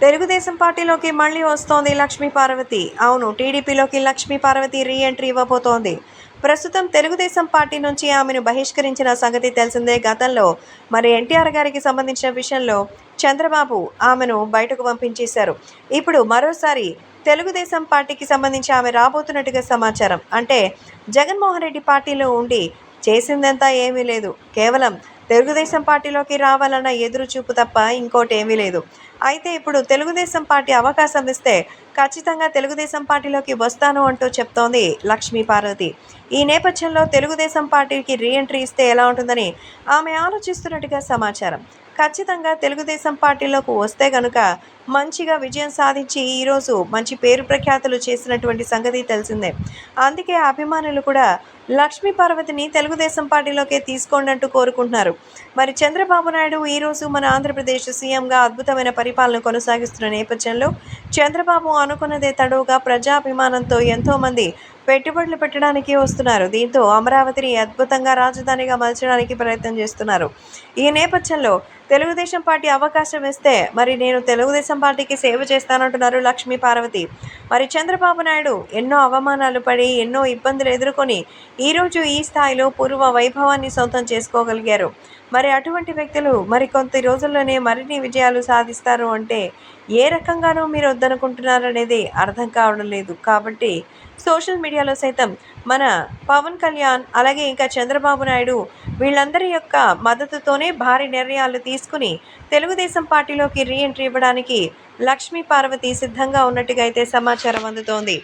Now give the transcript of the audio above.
తెలుగుదేశం పార్టీలోకి మళ్ళీ వస్తోంది లక్ష్మీ పార్వతి. అవును, టీడీపీలోకి లక్ష్మీ పార్వతి రీ ఎంట్రీ ఇవ్వబోతోంది. ప్రస్తుతం తెలుగుదేశం పార్టీ నుంచి ఆమెను బహిష్కరించిన సంగతి తెలిసిందే. గతంలో మరి ఎన్టీఆర్ గారికి సంబంధించిన విషయంలో చంద్రబాబు ఆమెను బయటకు పంపించేశారు. ఇప్పుడు మరోసారి తెలుగుదేశం పార్టీకి సంబంధించి ఆమె రాబోతున్నట్టుగా సమాచారం. అంటే జగన్మోహన్ రెడ్డి పార్టీలో ఉండి చేసిందంతా ఏమీ లేదు. కేవలం తెలుగుదేశం పార్టీలోకి రావాలన్న ఎదురు చూపు తప్ప ఇంకోటి ఏమీ లేదు. అయితే ఇప్పుడు తెలుగుదేశం పార్టీ అవకాశం ఇస్తే ఖచ్చితంగా తెలుగుదేశం పార్టీలోకి వస్తాను అంటూ చెప్తోంది లక్ష్మీ పార్వతి. ఈ నేపథ్యంలో తెలుగుదేశం పార్టీకి రీ ఎంట్రీ ఇస్తే ఎలా ఉంటుందని ఆమె ఆలోచిస్తున్నట్టుగా సమాచారం. ఖచ్చితంగా తెలుగుదేశం పార్టీలోకి వస్తే గనుక మంచిగా విజయం సాధించి ఈరోజు మంచి పేరు ప్రఖ్యాతులు చేసినటువంటి సంగతి తెలిసిందే. అందుకే అభిమానులు కూడా లక్ష్మీ పార్వతిని తెలుగుదేశం పార్టీలోకే తీసుకోండి అంటూ కోరుకుంటున్నారు. మరి చంద్రబాబు నాయుడు ఈరోజు మన ఆంధ్రప్రదేశ్ సీఎంగా అద్భుతమైన పరిపాలన కొనసాగిస్తున్న నేపథ్యంలో చంద్రబాబు అనుకున్నదే తడువుగా ప్రజాభిమానంతో ఎంతోమంది పెట్టుబడులు పెట్టడానికి వస్తున్నారు. దీంతో అమరావతిని అద్భుతంగా రాజధానిగా మలచడానికి ప్రయత్నం చేస్తున్నారు. ఈ నేపథ్యంలో తెలుగుదేశం పార్టీ అవకాశం ఇస్తే మరి నేను తెలుగుదేశం పార్టీకి సేవ చేస్తానంటున్నారు లక్ష్మీ పార్వతి. మరి చంద్రబాబు నాయుడు ఎన్నో అవమానాలు పడి ఎన్నో ఇబ్బందులు ఎదుర్కొని ఈరోజు ఈ స్థాయిలో పూర్వ వైభవాన్ని సొంతం చేసుకోగలిగారు. మరి అటువంటి వ్యక్తులు మరి కొద్ది రోజుల్లోనే మరిన్ని విజయాలు సాధిస్తారు అంటే ఏ రకంగానూ మీరు వద్దనుకుంటున్నారనేది అర్థం కావడం లేదు. కాబట్టి సోషల్ మీడియాలో సైతం మన పవన్ కళ్యాణ్ అలాగే ఇంకా చంద్రబాబు నాయుడు వీళ్ళందరి యొక్క మద్దతుతోనే భారీ నిర్ణయాలు తీసుకుని తెలుగుదేశం పార్టీలోకి రీ ఎంట్రీ ఇవ్వడానికి లక్ష్మీ పార్వతి సిద్ధంగా ఉన్నట్టుగా అయితే సమాచారం అందుతోంది.